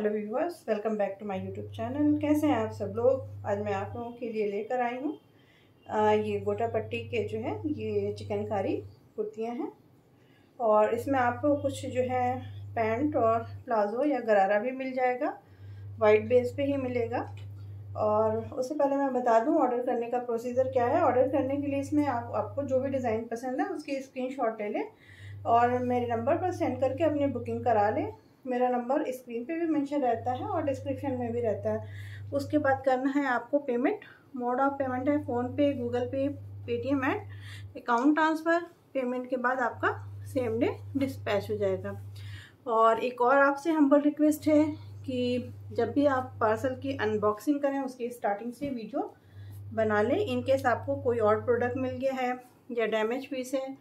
Hello viewers, welcome back to my YouTube channel. कैसे हैं आप सब लोग। आज मैं आप लोगों के लिए लेकर आई हूँ ये गोटा पट्टी के जो है ये चिकनकारी कुर्तियाँ हैं। और इसमें आपको कुछ जो है पैंट और प्लाजो या गरारा भी मिल जाएगा, वाइट बेस पे ही मिलेगा। और उससे पहले मैं बता दूं ऑर्डर करने का प्रोसीजर क्या है। ऑर्डर करने के लिए इसमें आपको जो भी डिज़ाइन पसंद है उसकी स्क्रीनशॉट ले लें और मेरे नंबर पर सेंड करके अपनी बुकिंग करा लें। मेरा नंबर स्क्रीन पे भी मेंशन रहता है और डिस्क्रिप्शन में भी रहता है। उसके बाद करना है आपको पेमेंट। मोड ऑफ पेमेंट है फ़ोनपे, गूगल पे, Paytm and account transfer. Payment के बाद आपका सेम डे डिस्पैच हो जाएगा। और एक और आपसे हम्बल रिक्वेस्ट है कि जब भी आप पार्सल की अनबॉक्सिंग करें उसकी स्टार्टिंग से वीडियो बना लें। इनकेस आपको कोई और प्रोडक्ट मिल गया है या डैमेज पीस है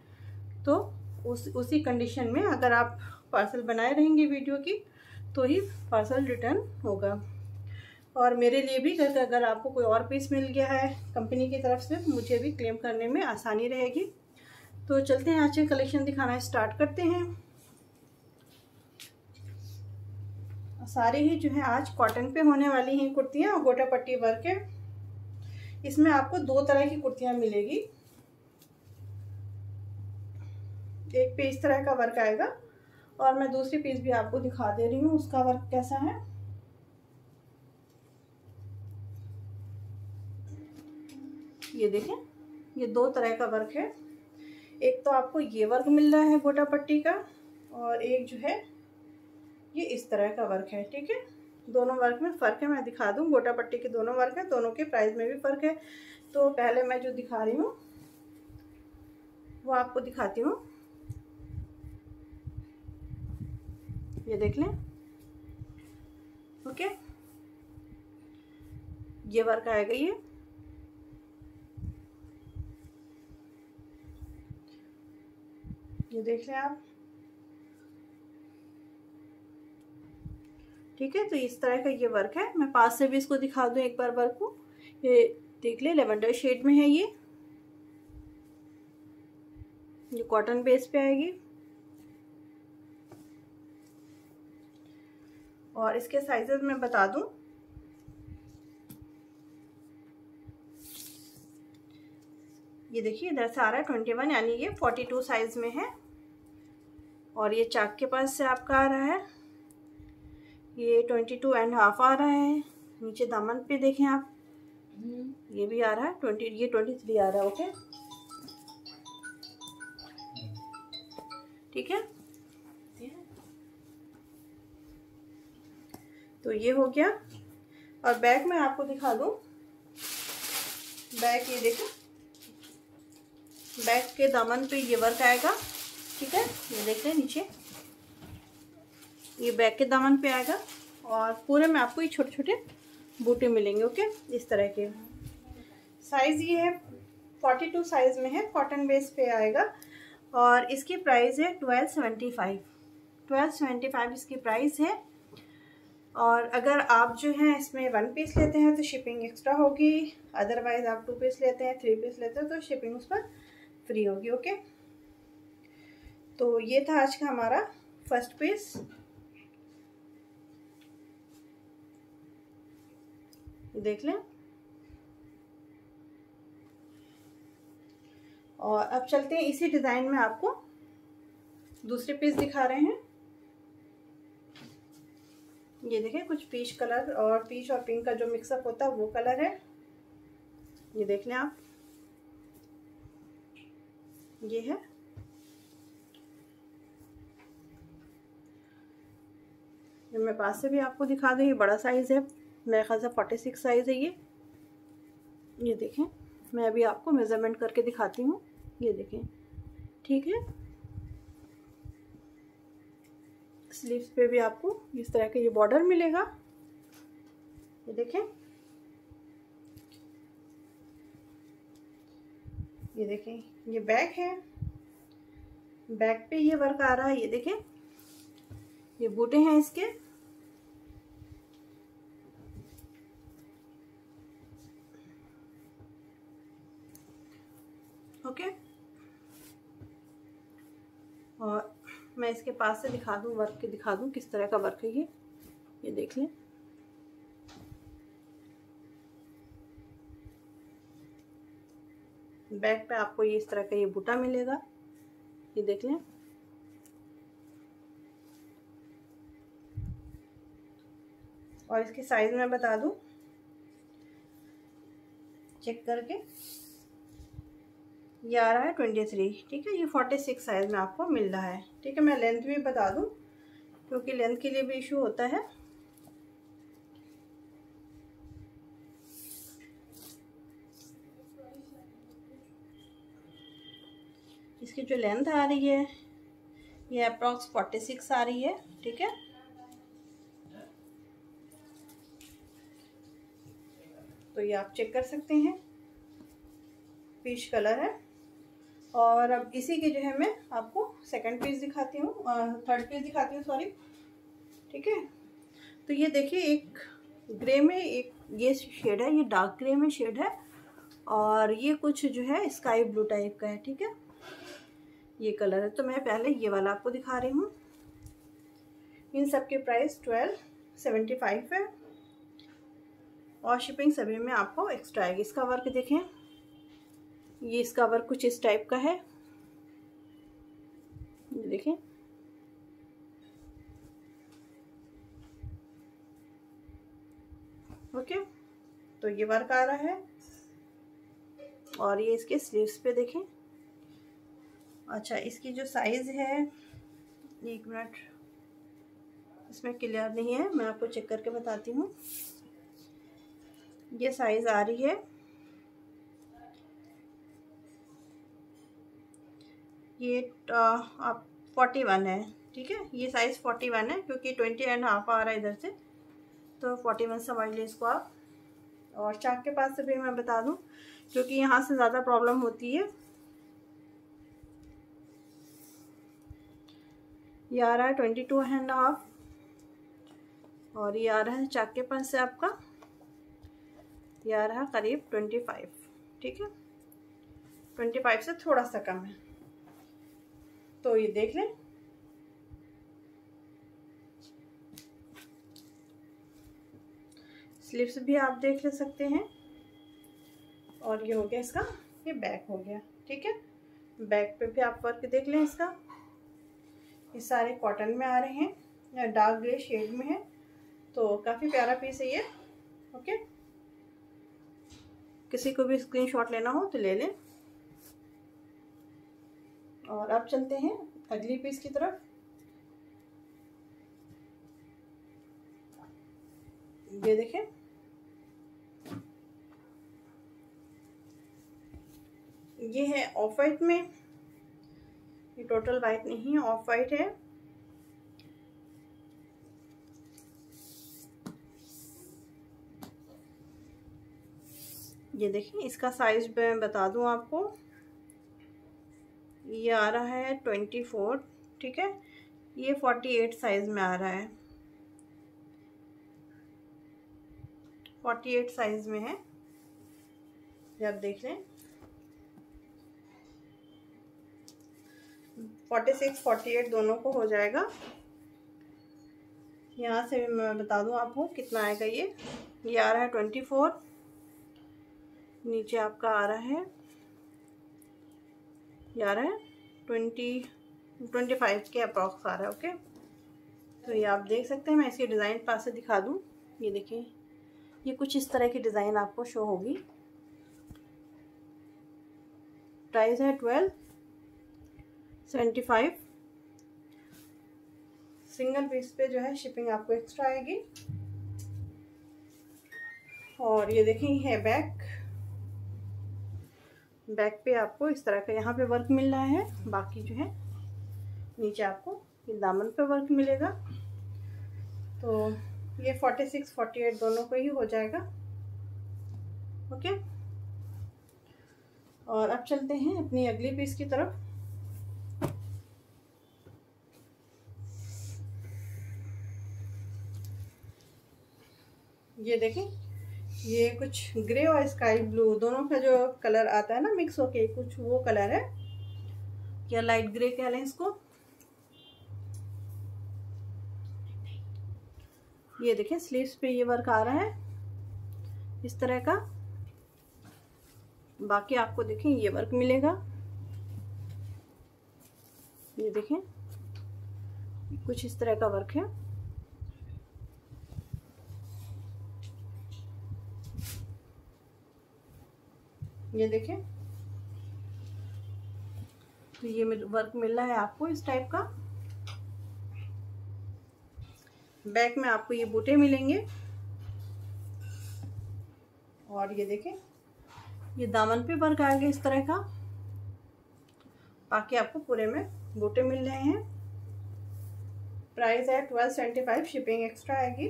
तो उसी कंडीशन में अगर आप पार्सल बनाए रहेंगे वीडियो की तो ही पार्सल रिटर्न होगा। और मेरे लिए भी अगर आपको कोई और पीस मिल गया है कंपनी की तरफ से मुझे भी क्लेम करने में आसानी रहेगी। तो चलते हैं आज के कलेक्शन दिखाना स्टार्ट करते हैं। सारी ही जो है आज कॉटन पे होने वाली हैं कुर्तियाँ और गोटा पट्टी वर्क है। इसमें आपको दो तरह की कुर्तियाँ मिलेगी। एक पे इस तरह का वर्क आएगा और मैं दूसरी पीस भी आपको दिखा दे रही हूँ उसका वर्क कैसा है। ये देखें, ये दो तरह का वर्क है। एक तो आपको ये वर्क मिल रहा है गोटा पट्टी का और एक जो है ये इस तरह का वर्क है। ठीक है, दोनों वर्क में फ़र्क है। मैं दिखा दूँ, गोटा पट्टी के दोनों वर्क है, दोनों के प्राइस में भी फ़र्क है। तो पहले मैं जो दिखा रही हूँ वो आपको दिखाती हूँ। ये देख लें। ओके, ये वर्क आएगा। ये देख लें आप। ठीक है, तो इस तरह का ये वर्क है। मैं पास से भी इसको दिखा दूं एक बार वर्क को। ये देख ले, लेवेंडर शेड में है। ये कॉटन बेस पे आएगी और इसके साइजेस मैं बता दूं। ये देखिए इधर से आ रहा है 21, यानी ये 42 साइज में है। और ये चाक के पास से आपका आ रहा है, ये 22.5 आ रहा है। नीचे दामन पे देखें आप, ये भी आ रहा है 20, ये 23 आ रहा है। ओके, ठीक है। तो ये हो गया। और बैक में आपको दिखा दूं। बैक ये देखो, बैक के दामन पे ये वर्क आएगा। ठीक है, ये देख लें नीचे, ये बैक के दामन पे आएगा और पूरे में आपको ये छोटे छोटे बूटे मिलेंगे। ओके, इस तरह के। साइज ये है 42 साइज में है, कॉटन बेस पे आएगा और इसकी प्राइस है 1275 इसकी प्राइस है। और अगर आप जो है इसमें 1 पीस लेते हैं तो शिपिंग एक्स्ट्रा होगी। अदरवाइज आप 2 पीस लेते हैं, 3 पीस लेते हैं तो शिपिंग उस पर फ्री होगी। ओके, तो ये था आज का हमारा फर्स्ट पीस। देख लें। और अब चलते हैं इसी डिज़ाइन में आपको दूसरे पीस दिखा रहे हैं। ये देखें, कुछ पीच कलर और पीच और पिंक का जो मिक्सअप होता है वो कलर है। ये देख लें आप, ये है। मैं पास से भी आपको दिखा दूँ। ये बड़ा साइज़ है, मेरे ख्याल से 46 साइज़ है ये देखें। मैं अभी आपको मेज़रमेंट करके दिखाती हूँ। ये देखें, ठीक है। स्लीव्स पे भी आपको इस तरह का ये बॉर्डर मिलेगा। ये देखें, ये देखें, ये बैक है। बैक पे ये वर्क आ रहा है। ये देखें, ये बूटे हैं इसके। ओके, और मैं इसके पास से दिखा दूं, वर्क के दिखा दूं किस तरह का वर्क है ये। ये देख लें। बैक पे आपको ये इस तरह का ये बूटा मिलेगा, ये देख लें। और इसकी साइज मैं बता दूं, चेक करके, ये आ रहा है 23, ठीक है। ये 46 साइज में आपको मिल रहा है, ठीक है। मैं लेंथ भी बता दूं क्योंकि लेंथ के लिए भी इशू होता है। इसकी जो लेंथ आ रही है ये अप्रॉक्स 46 आ रही है, ठीक है। तो ये आप चेक कर सकते हैं, पीच कलर है। और अब इसी के जो है मैं आपको सेकंड पीस दिखाती हूँ, थर्ड पीस दिखाती हूँ, सॉरी, ठीक है। तो ये देखिए, एक ग्रे में, एक ये शेड है, ये डार्क ग्रे में शेड है, और ये कुछ जो है स्काई ब्लू टाइप का है, ठीक है। ये कलर है। तो मैं पहले ये वाला आपको दिखा रही हूँ। इन सब के प्राइस 1275 है और शिपिंग सभी में आपको एक्स्ट्रा आएगी। इसका वर्क देखें, ये इसका वर्क कुछ इस टाइप का है, ये देखें। ओके, तो ये वर्क आ रहा है। और ये इसके स्लीव्स पे देखें। अच्छा, इसकी जो साइज है, एक मिनट, इसमें क्लियर नहीं है, मैं आपको चेक करके बताती हूँ। ये साइज आ रही है, ये आप 41 है, ठीक है। ये साइज 41 है क्योंकि 20.5 आ रहा है इधर से, तो 41 समझ लीजिए इसको आप। और चाक के पास से भी मैं बता दूं क्योंकि यहाँ से ज़्यादा प्रॉब्लम होती है। ये आ रहा है 22.5 और ये आ रहा है चाक के पास से आपका, ये आ रहा है करीब 25, ठीक है। 25 से थोड़ा सा कम है। तो ये देख लें, स्लीव्स भी आप देख ले सकते हैं। और ये हो गया इसका, ये बैक हो गया, ठीक है। बैक पे भी आप वर्क देख लें इसका। ये सारे कॉटन में आ रहे हैं, या डार्क ग्रे शेड में है, तो काफ़ी प्यारा पीस है ये। ओके, किसी को भी स्क्रीनशॉट लेना हो तो ले लें। और अब चलते हैं अगली पीस की तरफ। ये देखें, ये है ऑफ वाइट में, ये टोटल वाइट नहीं है, ऑफ वाइट है। ये देखिए, इसका साइज मैं बता दूं आपको, ये आ रहा है 24, ठीक है। ये 48 साइज में आ रहा है, 48 साइज में है, ये आप देख लें। 46, 48 दोनों को हो जाएगा। यहाँ से मैं बता दूं आपको कितना आएगा। ये आ रहा है 24, नीचे आपका आ रहा है, ये आ रहा है 25 के अप्रॉक्स आ रहा है। ओके, तो ये आप देख सकते हैं। मैं इसकी डिज़ाइन पास से दिखा दूं, ये देखिए, ये कुछ इस तरह की डिज़ाइन आपको शो होगी। प्राइस है 1275। सिंगल पीस पे जो है शिपिंग आपको एक्स्ट्रा आएगी। और ये देखें, है बैक पे आपको इस तरह का यहाँ पे वर्क मिल रहा है, बाकी जो है नीचे आपको ये दामन पे वर्क मिलेगा। तो ये 46, 48 दोनों को ही हो जाएगा। ओके, और अब चलते हैं अपनी अगली पीस की तरफ। ये देखें, ये कुछ ग्रे और स्काई ब्लू दोनों का जो कलर आता है ना, मिक्स होके कुछ वो कलर है, या लाइट ग्रे कह लें इसको। ये देखें स्लीव्स पे ये वर्क आ रहा है इस तरह का। बाकी आपको देखें ये वर्क मिलेगा, ये देखें कुछ इस तरह का वर्क है। ये देखें, तो ये वर्क मिल रहा है आपको इस टाइप का। बैक में आपको ये बूटे मिलेंगे और ये देखें ये दामन पे वर्क आएगा इस तरह का। बाकी आपको पूरे में बूटे मिल रहे हैं। प्राइस है 1275, शिपिंग एक्स्ट्रा आएगी।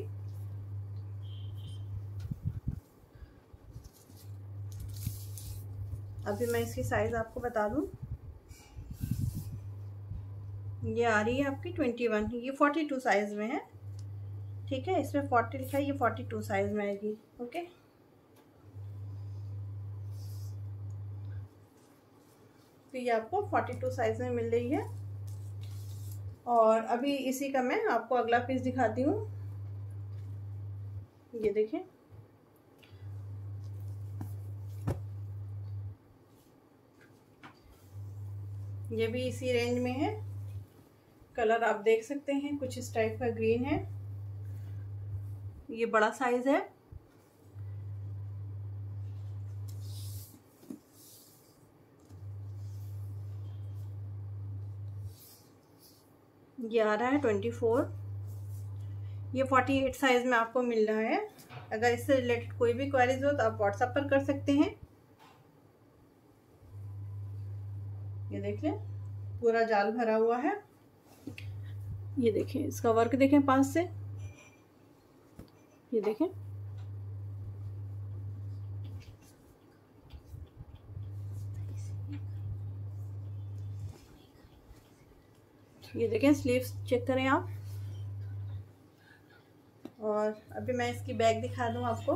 अभी मैं इसकी साइज आपको बता दूं, ये आ रही है आपकी 21, ये 42 साइज में है, ठीक है। इसमें 40 लिखा है, ये 42 साइज में आएगी, ओके। तो ये आपको 42 साइज में मिल रही है। और अभी इसी का मैं आपको अगला पीस दिखाती हूँ। ये देखें, ये भी इसी रेंज में है। कलर आप देख सकते हैं कुछ इस टाइप का ग्रीन है, ये बड़ा साइज है। ये आ रहा है 24, ये 48 साइज में आपको मिल रहा है। अगर इससे रिलेटेड कोई भी क्वेरीज हो तो आप व्हाट्सएप पर कर सकते हैं। ये देख लें पूरा जाल भरा हुआ है। ये देखें इसका वर्क देखें पास से, ये देखें ये देखें स्लीव्स चेक करें आप। और अभी मैं इसकी बैक दिखा दूं आपको।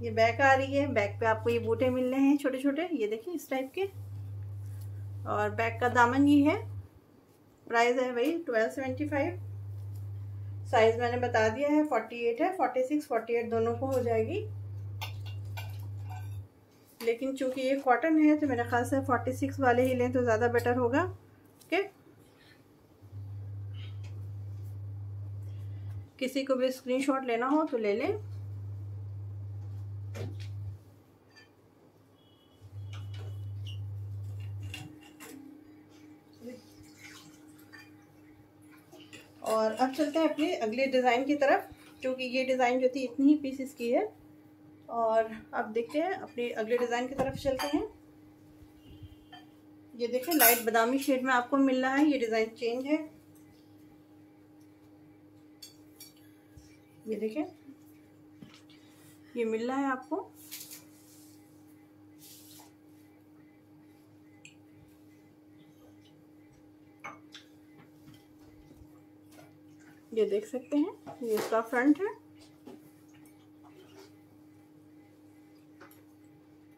ये बैक आ रही है, बैक पे आपको ये बूटे मिल रहे हैं छोटे छोटे, ये देखिए इस टाइप के। और बैक का दामन ये है। प्राइस है वही 1275। साइज मैंने बता दिया है 48 है, 46 48 दोनों को हो जाएगी। लेकिन चूंकि ये कॉटन है तो मेरे ख्याल से 46 वाले ही लें तो ज़्यादा बेटर होगा, ओके। किसी को भी स्क्रीनशॉट लेना हो तो ले लें। और अब चलते हैं अपने अगले डिज़ाइन की तरफ, क्योंकि ये डिज़ाइन जो थी इतनी ही पीसेस की है। और अब देखते हैं अपने अगले डिज़ाइन की तरफ चलते हैं। ये देखें लाइट बादामी शेड में आपको मिल रहा है, ये डिज़ाइन चेंज है। ये देखें ये मिल रहा है आपको। ये देख सकते हैं, ये इसका फ्रंट है,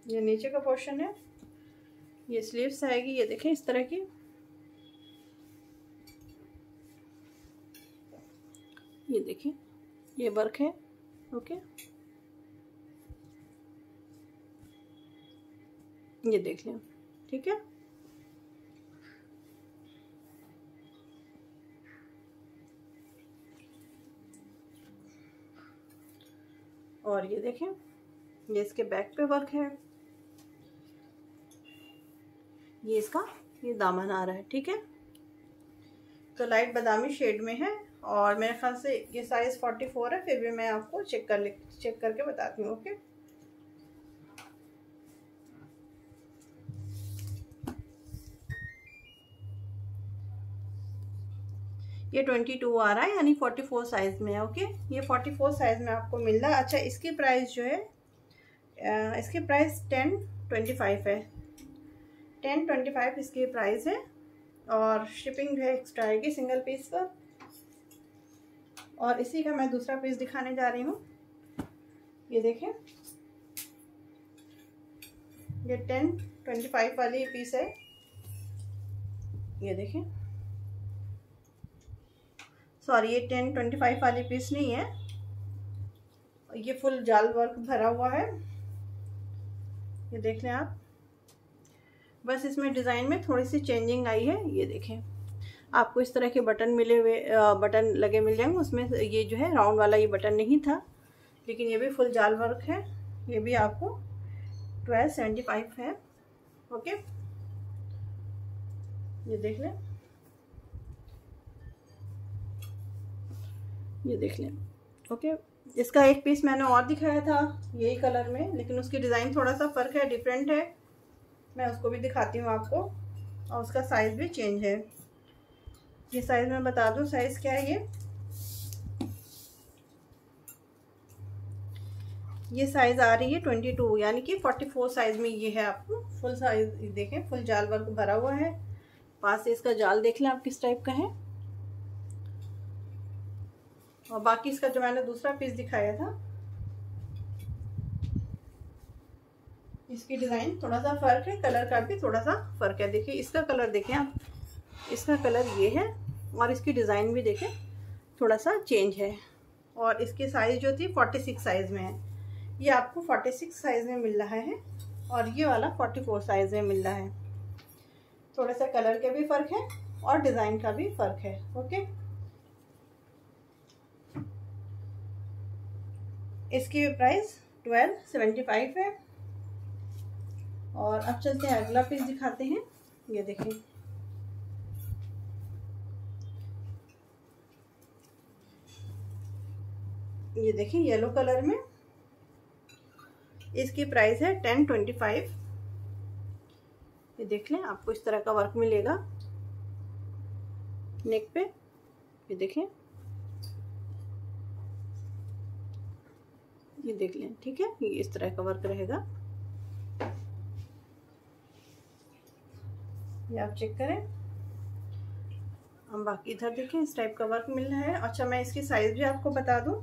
ये नीचे का पोर्शन है, ये स्लीव्स आएगी। ये देखें इस तरह की, ये देखें ये वर्क है, ओके। ये देख लें, ठीक है। और ये देखें ये इसके बैक पे वर्क है, ये इसका ये दामन आ रहा है, ठीक है। तो लाइट बादामी शेड में है और मेरे ख्याल से ये साइज 44 है, फिर भी मैं आपको चेक करके बताती हूँ, ओके। ये 22 आ रहा है, यानी 44 साइज में है, ओके। ये 44 साइज में आपको मिल रहा है। अच्छा, इसकी प्राइस जो है इसकी प्राइस 1025 है, 1025 इसकी प्राइस है। और शिपिंग जो है एक्स्ट्रा आएगी सिंगल पीस पर। और इसी का मैं दूसरा पीस दिखाने जा रही हूँ। ये देखें ये 1025 वाली पीस है, ये देखें सॉरी, ये 1025 वाली पीस नहीं है, ये फुल जाल वर्क भरा हुआ है। ये देख लें आप, बस इसमें डिज़ाइन में थोड़ी सी चेंजिंग आई है। ये देखें, आपको इस तरह के बटन मिले हुए, बटन लगे मिल जाएंगे। उसमें ये जो है राउंड वाला ये बटन नहीं था, लेकिन ये भी फुल जाल वर्क है। ये भी आपको 1275 है। ओके, ये देख लें, ये देख लें। ओके, इसका एक पीस मैंने और दिखाया था यही कलर में, लेकिन उसकी डिज़ाइन थोड़ा सा फ़र्क है, डिफरेंट है। मैं उसको भी दिखाती हूँ आपको, और उसका साइज़ भी चेंज है। ये साइज़ मैं बता दूँ, साइज़ क्या है ये साइज़ आ रही है 22, यानी कि 44 साइज़ में ये है। आपको फुल साइज़ देखें, फुल जाल वर्क भरा हुआ है। पास से इसका जाल देख लें आप किस टाइप का है। और बाकी इसका जो मैंने दूसरा पीस दिखाया था, इसकी डिज़ाइन थोड़ा सा फ़र्क है, कलर का भी थोड़ा सा फ़र्क है। देखिए इसका कलर देखें आप, इसका कलर ये है, और इसकी डिज़ाइन भी देखें थोड़ा सा चेंज है। और इसकी साइज़ जो थी 46 साइज़ में है, ये आपको 46 साइज़ में मिल रहा है, और ये वाला 44 साइज़ में मिल रहा है। थोड़ा सा कलर के भी फ़र्क है और डिज़ाइन का भी फ़र्क है। ओके, इसकी प्राइस 1275 है। और अब चलते हैं अगला पीस दिखाते हैं। ये देखें, ये देखें येलो कलर में, इसकी प्राइस है 1025। ये देख लें, आपको इस तरह का वर्क मिलेगा नेक पे। ये देखें, ये देख लें, ठीक है, ये इस तरह का वर्क रहेगा। ये आप चेक करें। हम बाकी इधर देखें, इस टाइप का वर्क मिल रहा है। अच्छा, मैं इसकी साइज भी आपको बता दूं,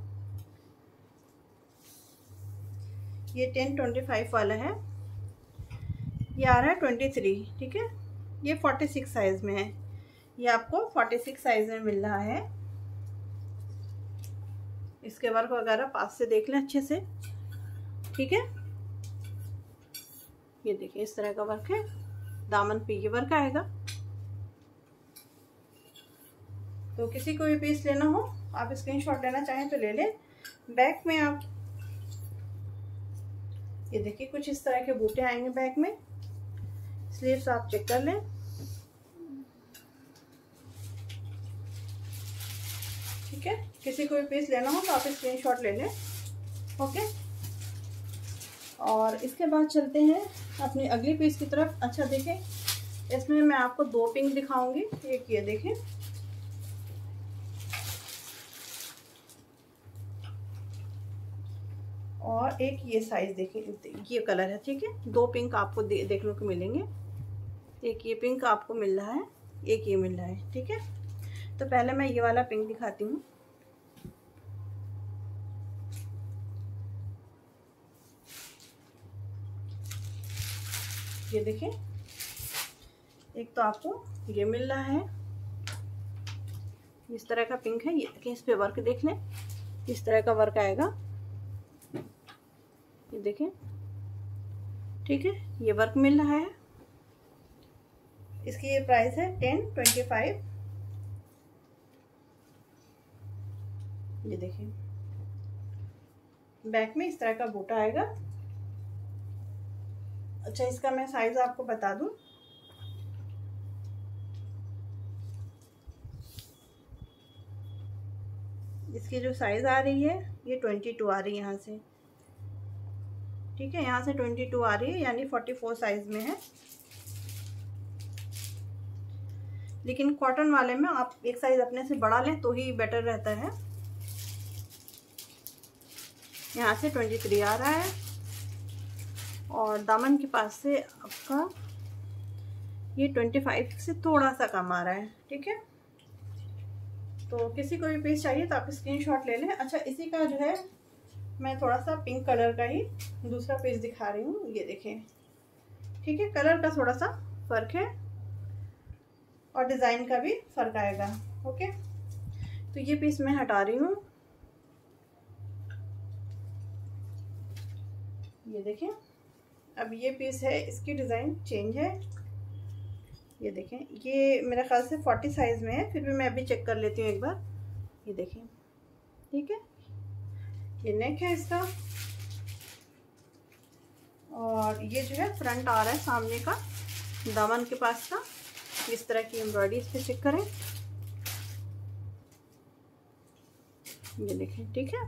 ये 1025 वाला है, ये आ रहा है 23, ठीक है। ये 46 साइज में है, ये आपको 46 साइज में मिल रहा है। इसके वर्क वगैरह पास से देख लें अच्छे से, ठीक है। ये देखिए इस तरह का वर्क है, दामन पे ये वर्क आएगा। तो किसी को भी पीस लेना हो, आप स्क्रीनशॉट लेना चाहें तो ले लें। बैक में आप ये देखिए कुछ इस तरह के बूटे आएंगे बैक में। स्लीव्स आप चेक कर लें, ठीक है। किसी को भी पीस लेना हो तो आप स्क्रीनशॉट ले लें। ओके, और इसके बाद चलते हैं अपनी अगली पीस की तरफ। अच्छा देखें, इसमें मैं आपको दो पिंक दिखाऊंगी। एक ये देखें, और एक ये साइज देखें, ये कलर है, ठीक है। दो पिंक आपको देखने को मिलेंगे। एक ये पिंक आपको मिल रहा है, एक ये मिल रहा है, ठीक है। तो पहले मैं ये वाला पिंक दिखाती हूँ। ये देखें, एक तो आपको ये मिल रहा है, इस तरह का पिंक है। ये देखें, इस पे वर्क देख लें, इस तरह का वर्क आएगा। ये देखें, ठीक है, ये वर्क मिल रहा है। इसकी ये प्राइस है 1025। ये देखिए, बैक में इस तरह का बूटा आएगा। अच्छा, इसका मैं साइज आपको बता दूं, इसकी जो साइज आ रही है ये 22 आ रही है यहाँ से, ठीक है। यहाँ से 22 आ रही है, यानी 44 साइज में है। लेकिन कॉटन वाले में आप एक साइज अपने से बढ़ा लें तो ही बेटर रहता है। यहाँ से 23 आ रहा है, और दामन के पास से आपका ये 25 से थोड़ा सा कम आ रहा है, ठीक है। तो किसी को भी पीस चाहिए तो आप स्क्रीनशॉट ले लें। अच्छा, इसी का जो है मैं थोड़ा सा पिंक कलर का ही दूसरा पीस दिखा रही हूँ। ये देखें, ठीक है, कलर का थोड़ा सा फर्क है और डिज़ाइन का भी फर्क आएगा। ओके, तो ये पीस मैं हटा रही हूँ। ये देखें, अब ये पीस है, इसकी डिज़ाइन चेंज है। ये देखें, ये मेरे ख्याल से 40 साइज़ में है, फिर भी मैं अभी चेक कर लेती हूँ एक बार। ये देखें, ठीक है, ये नेक है इसका, और ये जो है फ्रंट आ रहा है सामने का, दामन के पास का। इस तरह की एम्ब्रॉयडरी इस पर चेक करें। ये देखें, ठीक है,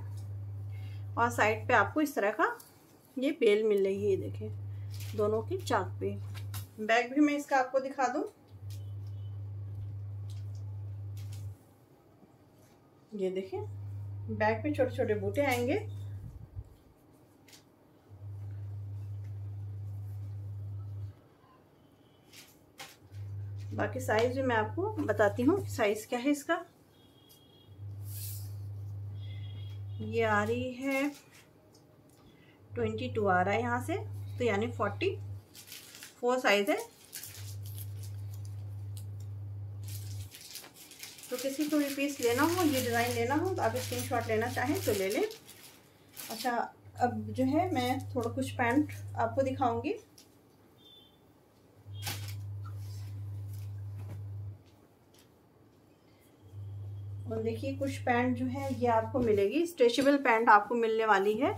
और साइड पे आपको इस तरह का ये बेल मिल रही है। ये देखें, दोनों की चाक पे। बैक भी मैं इसका आपको दिखा दूं। ये देखें, बैक पे छोटे छोटे बूटे आएंगे। बाकी साइज भी मैं आपको बताती हूँ, साइज क्या है इसका। ये आ रही है 22 आ रहा है यहाँ से, तो यानी 44 साइज है। तो किसी को भी पीस लेना हो, ये डिज़ाइन लेना हो, तो आप स्क्रीनशॉट लेना चाहें तो ले लें। अच्छा, अब जो है मैं थोड़ा कुछ पैंट आपको दिखाऊंगी। और देखिए, कुछ पैंट जो है ये आपको मिलेगी, स्ट्रेचेबल पैंट आपको मिलने वाली है।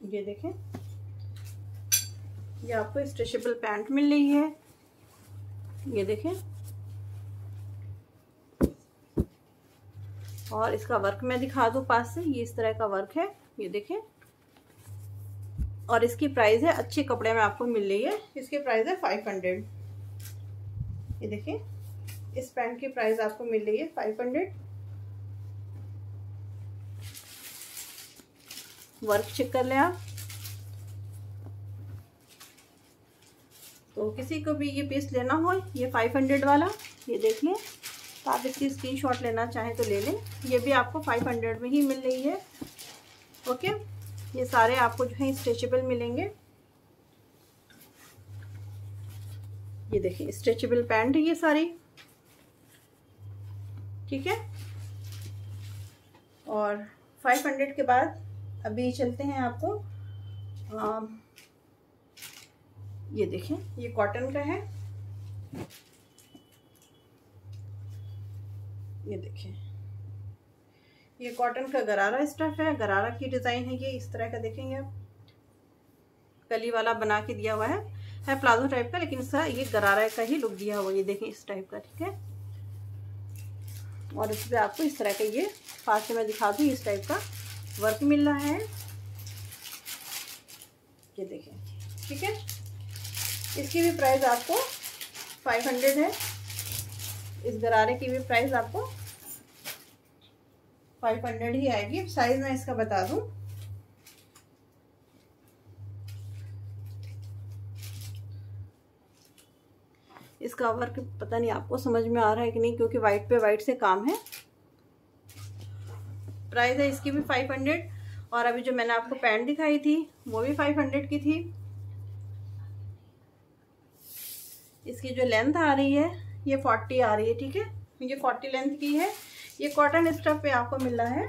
ये देखें, ये आपको स्ट्रेचेबल पैंट मिल रही है। ये देखें, और इसका वर्क मैं दिखा दूं पास से। ये इस तरह का वर्क है, ये देखें, और इसकी प्राइस है, अच्छे कपड़े में आपको मिल रही है, इसकी प्राइस है 500। ये देखें, इस पैंट की प्राइस आपको मिल रही है 500। वर्क चेक कर लें आप। तो किसी को भी ये पीस लेना हो, ये 500 वाला, ये देख लें, तो आप इसकी स्क्रीनशॉट लेना चाहें तो ले लें। ये भी आपको 500 में ही मिल रही है। ओके, ये सारे आपको जो है स्ट्रेचेबल मिलेंगे। ये देखिए, स्ट्रेचेबल पैंट है ये सारी, ठीक है। और 500 के बाद अभी चलते हैं आपको, ये देखें, ये कॉटन का है। ये देखें, ये कॉटन का गरारा स्टफ है, गरारा की डिज़ाइन है ये, इस तरह का देखेंगे आप, कली वाला बना के दिया हुआ है प्लाजो टाइप का, लेकिन इसका ये गरारा का ही लुक दिया हुआ। ये देखें, इस टाइप का, ठीक है। और इस पर आपको इस तरह का, ये पास से मैं दिखा दूँ, इस टाइप का वर्क मिल रहा है। ये देखें, ठीक है, इसकी भी प्राइस आपको 500 है। इस गरारे की भी प्राइस आपको 500 ही आएगी। साइज मैं इसका बता दूं, इसका वर्क पता नहीं आपको समझ में आ रहा है कि नहीं, क्योंकि वाइट पे वाइट से काम है। प्राइस है इसकी भी 500। और अभी जो मैंने आपको पैंट दिखाई थी वो भी 500 की थी। इसकी जो लेंथ आ रही है ये 40 आ रही है, ठीक है, ये 40 लेंथ की है। ये कॉटन स्टफ पे आपको मिल रहा है।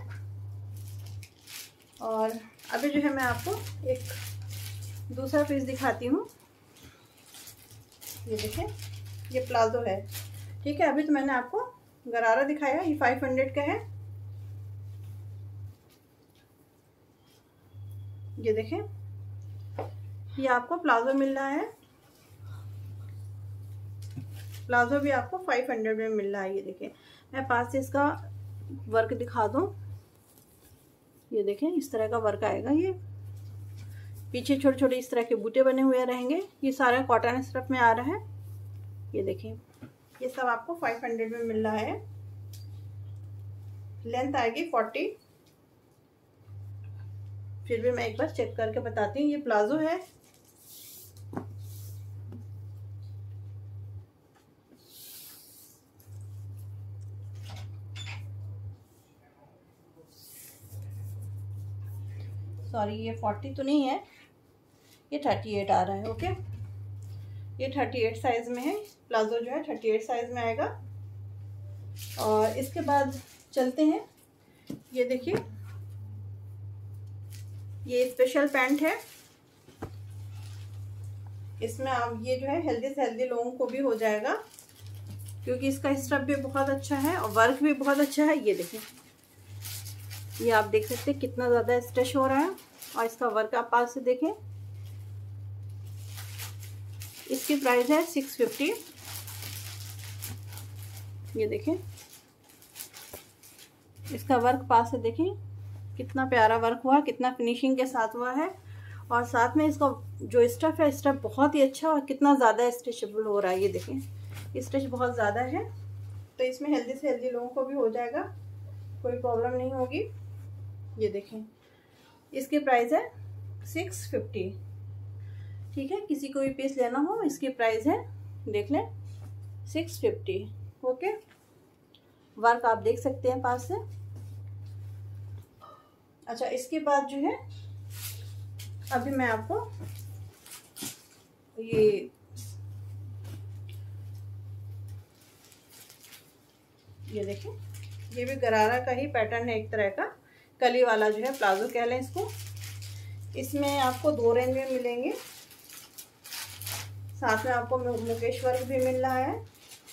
और अभी जो है मैं आपको एक दूसरा पीस दिखाती हूँ। ये देखें, ये प्लाजो है, ठीक है। अभी तो मैंने आपको गरारा दिखाया, ये 500 का है। ये देखें, ये आपको प्लाजो मिल रहा है। प्लाजो भी आपको 500 में मिल रहा है। ये देखें, मैं पास से इसका वर्क दिखा दूं। ये देखें, इस तरह का वर्क आएगा। ये पीछे छोटे छोटे इस तरह के बूटे बने हुए रहेंगे। ये सारा कॉटन स्टफ में आ रहा है। ये देखें, ये सब आपको 500 में मिल रहा है। लेंथ आएगी 40। फिर भी मैं एक बार चेक करके बताती हूँ। ये प्लाजो है, सॉरी ये 40 तो नहीं है, ये 38 आ रहा है। ओके, ये 38 साइज़ में है, प्लाजो जो है 38 साइज़ में आएगा। और इसके बाद चलते हैं, ये देखिए ये स्पेशल पैंट है। इसमें आप ये जो है हेल्दी से हेल्दी लोगों को भी हो जाएगा, क्योंकि इसका स्टफ भी बहुत अच्छा है और वर्क भी बहुत अच्छा है। ये देखिए, ये आप देख सकते हैं कितना ज़्यादा स्ट्रेच हो रहा है, और इसका वर्क आप पास से देखें। इसकी प्राइस है 650। ये देखें, इसका वर्क पास से देखें कितना प्यारा वर्क हुआ, कितना फिनिशिंग के साथ हुआ है। और साथ में इसका जो स्टफ है, स्टफ बहुत ही अच्छा और कितना ज़्यादा स्ट्रेचेबल हो रहा है। ये देखें, स्ट्रेच बहुत ज़्यादा है, तो इसमें हेल्दी से हेल्दी लोगों को भी हो जाएगा, कोई प्रॉब्लम नहीं होगी। ये देखें, इसकी प्राइस है 650। ठीक है, किसी को भी पीस लेना हो इसकी प्राइस है, देख लें, 650। ओके, वर्क आप देख सकते हैं पास से। अच्छा, इसके बाद जो है अभी मैं आपको ये देखें, ये भी गरारा का ही पैटर्न है, एक तरह का कली वाला जो है प्लाजो कह लें इसको। इसमें आपको 2 रेंज में मिलेंगे, साथ में आपको मुकेश वर्क भी मिल रहा है,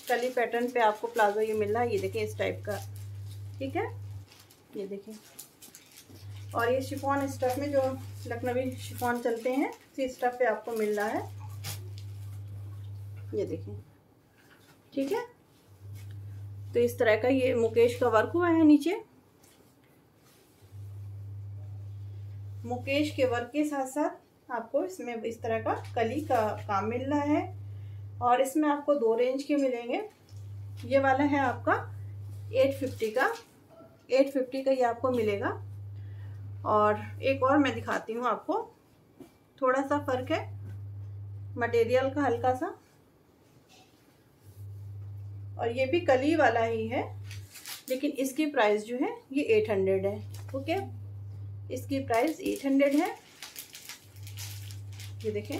कली पैटर्न पे आपको प्लाजो ये मिल रहा है। ये देखिए इस टाइप का, ठीक है, ये देखिए। और ये शिफॉन स्टफ में जो लखनवी शिफॉन चलते हैं, इसी स्टफ पे आपको मिल रहा है। ये देखिए, ठीक है, तो इस तरह का ये मुकेश का वर्क हुआ है नीचे। मुकेश के वर्क के साथ साथ आपको इसमें इस तरह का कली का काम मिल रहा है। और इसमें आपको 2 रेंज के मिलेंगे। ये वाला है आपका 850 का, 850 का ये आपको मिलेगा। और एक और मैं दिखाती हूँ आपको, थोड़ा सा फर्क है मटेरियल का, हल्का सा, और ये भी कली वाला ही है, लेकिन इसकी प्राइस जो है ये 800 है। ओके, इसकी प्राइस 800 है। ये देखें,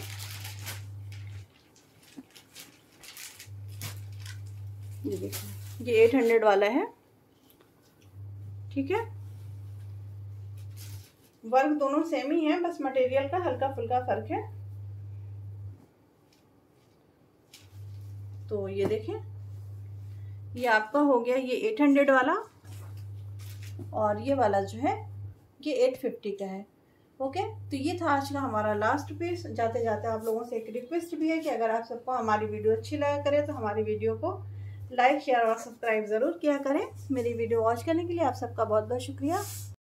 ये देखें, ये 800 वाला है, ठीक है। वर्क दोनों सेम ही है, बस मटेरियल का हल्का फुल्का फर्क है। तो ये देखें, ये आपका हो गया ये 800 वाला, और ये वाला जो है ये 850 का है। ओके, तो ये था आज का हमारा लास्ट पीस। जाते जाते आप लोगों से एक रिक्वेस्ट भी है कि अगर आप सबको हमारी वीडियो अच्छी लगा करे तो हमारी वीडियो को लाइक, शेयर और सब्सक्राइब ज़रूर किया करें। मेरी वीडियो वॉच करने के लिए आप सबका बहुत बहुत शुक्रिया।